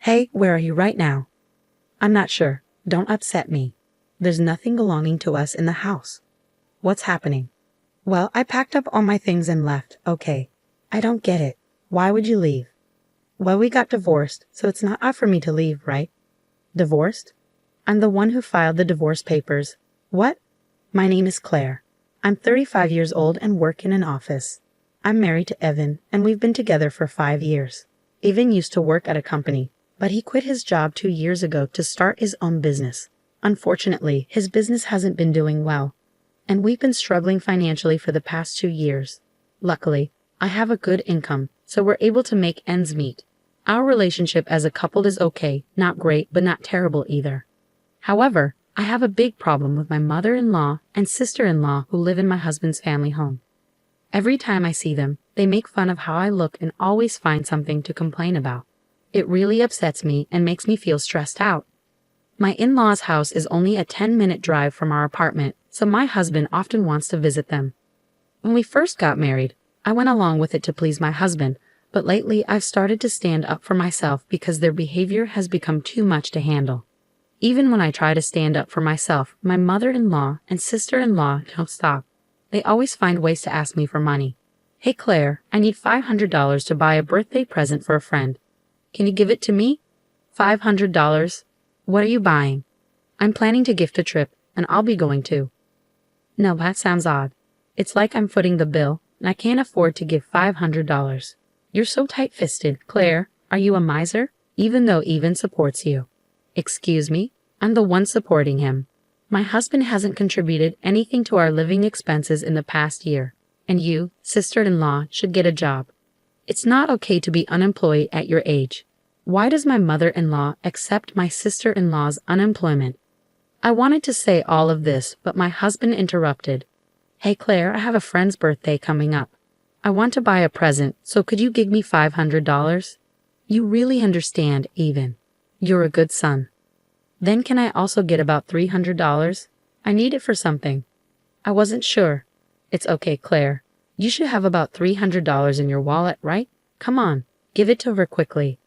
Hey, where are you right now? I'm not sure. Don't upset me. There's nothing belonging to us in the house. What's happening? Well, I packed up all my things and left, okay. I don't get it. Why would you leave? Well, we got divorced, so it's not odd for me to leave, right? Divorced? I'm the one who filed the divorce papers. What? My name is Claire. I'm 35 years old and work in an office. I'm married to Evan, and we've been together for 5 years. Evan used to work at a company, but he quit his job 2 years ago to start his own business. Unfortunately, his business hasn't been doing well, and we've been struggling financially for the past 2 years. Luckily, I have a good income, so we're able to make ends meet. Our relationship as a couple is okay, not great, but not terrible either. However, I have a big problem with my mother-in-law and sister-in-law who live in my husband's family home. Every time I see them, they make fun of how I look and always find something to complain about. It really upsets me and makes me feel stressed out. My in-laws' house is only a 10-minute drive from our apartment, so my husband often wants to visit them. When we first got married, I went along with it to please my husband, but lately I've started to stand up for myself because their behavior has become too much to handle. Even when I try to stand up for myself, my mother-in-law and sister-in-law don't stop. They always find ways to ask me for money. Hey Claire, I need $500 to buy a birthday present for a friend. Can you give it to me? $500? What are you buying? I'm planning to gift a trip, and I'll be going too. No, that sounds odd. It's like I'm footing the bill, and I can't afford to give $500. You're so tight-fisted, Claire. Are you a miser? Even though Evan supports you. Excuse me? I'm the one supporting him. My husband hasn't contributed anything to our living expenses in the past year, and you, sister-in-law, should get a job. It's not okay to be unemployed at your age. Why does my mother-in-law accept my sister-in-law's unemployment? I wanted to say all of this, but my husband interrupted. Hey Claire, I have a friend's birthday coming up. I want to buy a present, so could you give me $500? You really understand, Evan. You're a good son. Then can I also get about $300? I need it for something. I wasn't sure. It's okay, Claire. You should have about $300 in your wallet, right? Come on, give it to her quickly.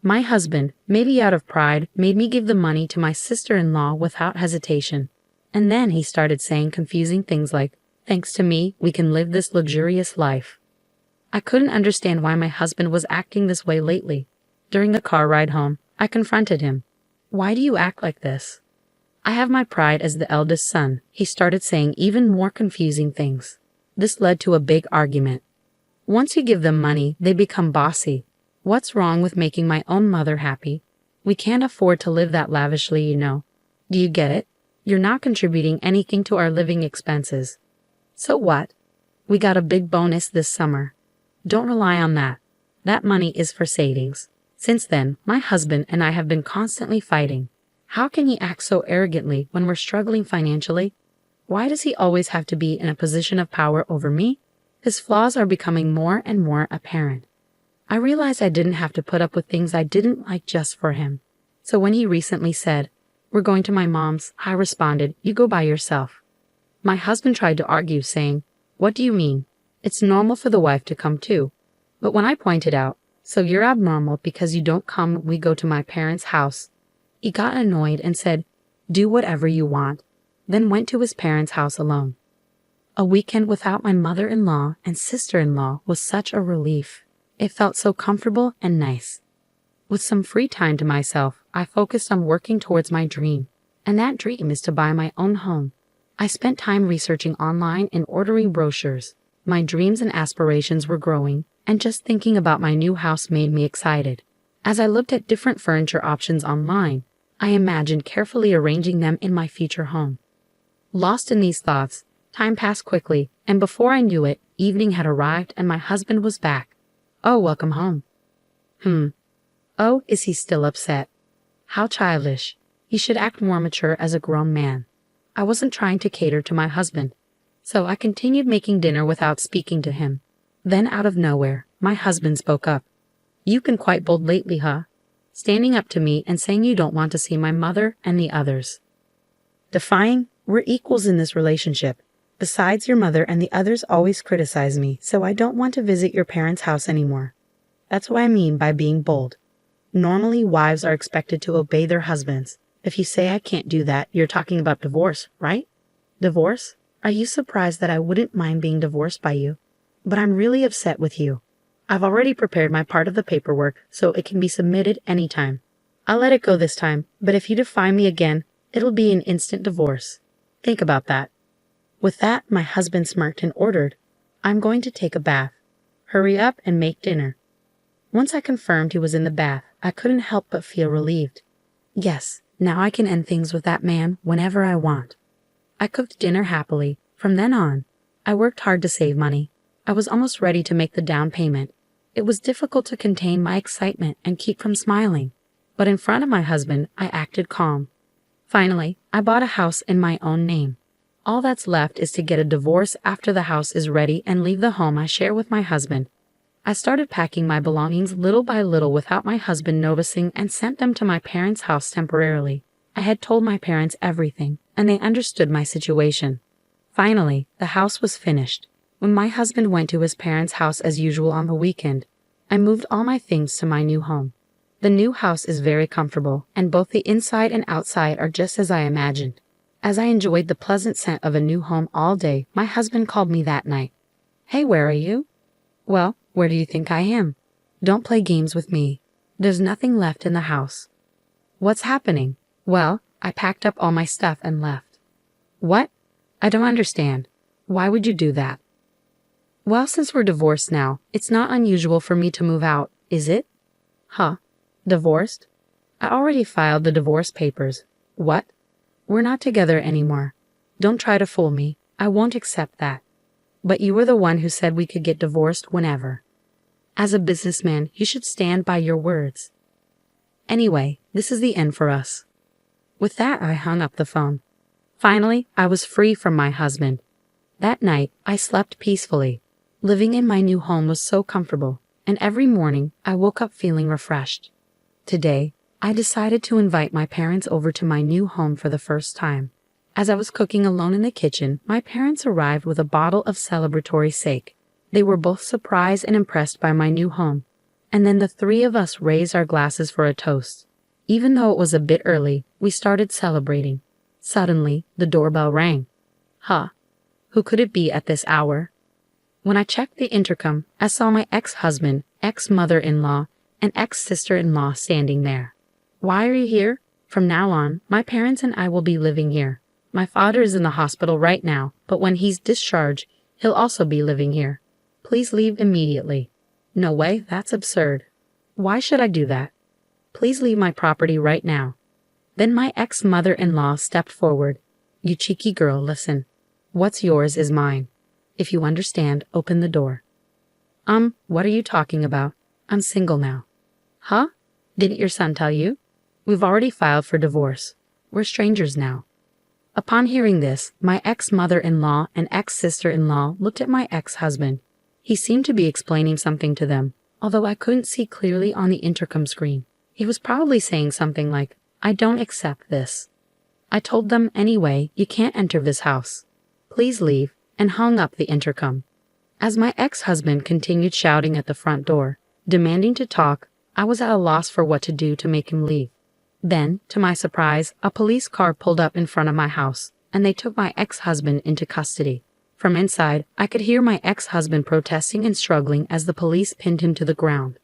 My husband, maybe out of pride, made me give the money to my sister-in-law without hesitation. And then he started saying confusing things like, thanks to me, we can live this luxurious life. I couldn't understand why my husband was acting this way lately. During the car ride home, I confronted him. Why do you act like this? I have my pride as the eldest son. He started saying even more confusing things. This led to a big argument. Once you give them money, they become bossy. What's wrong with making my own mother happy? We can't afford to live that lavishly, you know. Do you get it? You're not contributing anything to our living expenses. So what? We got a big bonus this summer. Don't rely on that. That money is for savings. Since then, my husband and I have been constantly fighting. How can he act so arrogantly when we're struggling financially? Why does he always have to be in a position of power over me? His flaws are becoming more and more apparent. I realized I didn't have to put up with things I didn't like just for him. So when he recently said, "We're going to my mom's," I responded, "You go by yourself." My husband tried to argue, saying, "What do you mean? It's normal for the wife to come too." But when I pointed out, "So you're abnormal because you don't come when we go to my parents' house," he got annoyed and said, "Do whatever you want," then went to his parents' house alone. A weekend without my mother-in-law and sister-in-law was such a relief. It felt so comfortable and nice. With some free time to myself, I focused on working towards my dream, and that dream is to buy my own home. I spent time researching online and ordering brochures. My dreams and aspirations were growing, and just thinking about my new house made me excited. As I looked at different furniture options online, I imagined carefully arranging them in my future home. Lost in these thoughts, time passed quickly, and before I knew it, evening had arrived and my husband was back. "Oh, welcome home." Oh, is he still upset? How childish. He should act more mature as a grown man. I wasn't trying to cater to my husband, so I continued making dinner without speaking to him. Then out of nowhere, my husband spoke up. "You've been quite bold lately, huh? Standing up to me and saying you don't want to see my mother and the others." Defying? We're equals in this relationship. Besides, your mother and the others always criticize me, so I don't want to visit your parents' house anymore. That's what I mean by being bold. Normally, wives are expected to obey their husbands. If you say I can't do that, you're talking about divorce, right? Divorce? Are you surprised that I wouldn't mind being divorced by you? But I'm really upset with you. I've already prepared my part of the paperwork, so it can be submitted anytime. I'll let it go this time, but if you defy me again, it'll be an instant divorce. Think about that. With that, my husband smirked and ordered, I'm going to take a bath. Hurry up and make dinner. Once I confirmed he was in the bath, I couldn't help but feel relieved. Yes, now I can end things with that man whenever I want. I cooked dinner happily. From then on, I worked hard to save money. I was almost ready to make the down payment. It was difficult to contain my excitement and keep from smiling, but in front of my husband, I acted calm. Finally, I bought a house in my own name. All that's left is to get a divorce after the house is ready and leave the home I share with my husband. I started packing my belongings little by little without my husband noticing and sent them to my parents' house temporarily. I had told my parents everything, and they understood my situation. Finally, the house was finished. When my husband went to his parents' house as usual on the weekend, I moved all my things to my new home. The new house is very comfortable, and both the inside and outside are just as I imagined. As I enjoyed the pleasant scent of a new home all day, my husband called me that night. Hey, where are you? Well, where do you think I am? Don't play games with me. There's nothing left in the house. What's happening? Well, I packed up all my stuff and left. What? I don't understand. Why would you do that? Well, since we're divorced now, it's not unusual for me to move out, is it? Huh? Divorced? I already filed the divorce papers. What? We're not together anymore. Don't try to fool me. I won't accept that. But you were the one who said we could get divorced whenever. As a businessman, you should stand by your words. Anyway, this is the end for us. With that, I hung up the phone. Finally, I was free from my husband. That night, I slept peacefully. Living in my new home was so comfortable, and every morning, I woke up feeling refreshed. Today, I decided to invite my parents over to my new home for the first time. As I was cooking alone in the kitchen, my parents arrived with a bottle of celebratory sake. They were both surprised and impressed by my new home. And then the three of us raised our glasses for a toast. Even though it was a bit early, we started celebrating. Suddenly, the doorbell rang. Huh? Who could it be at this hour? When I checked the intercom, I saw my ex-husband, ex-mother-in-law, and ex-sister-in-law standing there. Why are you here? From now on, my parents and I will be living here. My father is in the hospital right now, but when he's discharged, he'll also be living here. Please leave immediately. No way, that's absurd. Why should I do that? Please leave my property right now. Then my ex-mother-in-law stepped forward. You cheeky girl, listen. What's yours is mine. If you understand, open the door. What are you talking about? I'm single now. Huh? Didn't your son tell you? We've already filed for divorce. We're strangers now. Upon hearing this, my ex-mother-in-law and ex-sister-in-law looked at my ex-husband. He seemed to be explaining something to them, although I couldn't see clearly on the intercom screen. He was probably saying something like, I don't accept this. I told them anyway, you can't enter this house. Please leave, and hung up the intercom. As my ex-husband continued shouting at the front door, demanding to talk, I was at a loss for what to do to make him leave. Then, to my surprise, a police car pulled up in front of my house, and they took my ex-husband into custody. From inside, I could hear my ex-husband protesting and struggling as the police pinned him to the ground.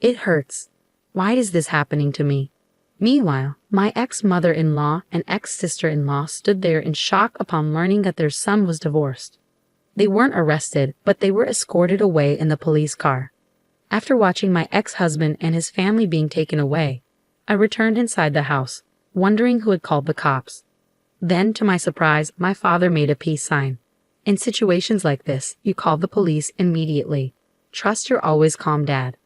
It hurts. Why is this happening to me? Meanwhile, my ex-mother-in-law and ex-sister-in-law stood there in shock upon learning that their son was divorced. They weren't arrested, but they were escorted away in the police car. After watching my ex-husband and his family being taken away, I returned inside the house, wondering who had called the cops. Then, to my surprise, my father made a peace sign. In situations like this, you call the police immediately. Trust your always calm dad.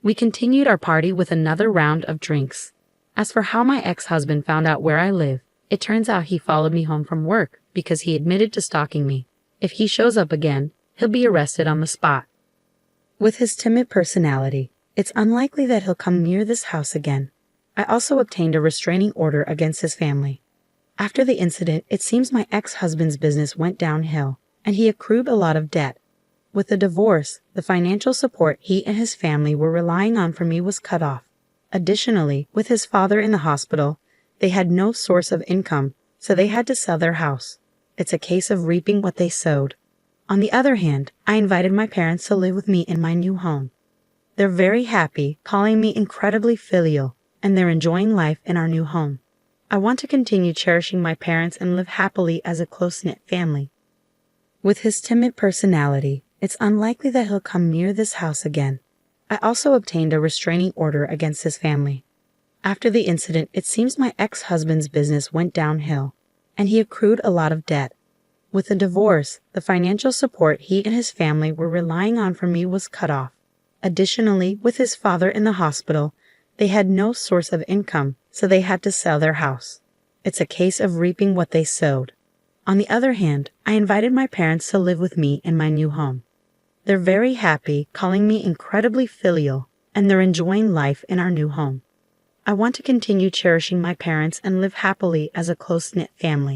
We continued our party with another round of drinks. As for how my ex-husband found out where I live, it turns out he followed me home from work because he admitted to stalking me. If he shows up again, he'll be arrested on the spot. With his timid personality, it's unlikely that he'll come near this house again. I also obtained a restraining order against his family. After the incident, it seems my ex-husband's business went downhill, and he accrued a lot of debt. With the divorce, the financial support he and his family were relying on from me was cut off. Additionally, with his father in the hospital, they had no source of income, so they had to sell their house. It's a case of reaping what they sowed. On the other hand, I invited my parents to live with me in my new home. They're very happy, calling me incredibly filial, and they're enjoying life in our new home. I want to continue cherishing my parents and live happily as a close-knit family. With his timid personality, it's unlikely that he'll come near this house again. I also obtained a restraining order against his family. After the incident, it seems my ex-husband's business went downhill, and he accrued a lot of debt. With the divorce, the financial support he and his family were relying on from me was cut off. Additionally, with his father in the hospital, they had no source of income, so they had to sell their house. It's a case of reaping what they sowed. On the other hand, I invited my parents to live with me in my new home. They're very happy, calling me incredibly filial, and they're enjoying life in our new home. I want to continue cherishing my parents and live happily as a close-knit family.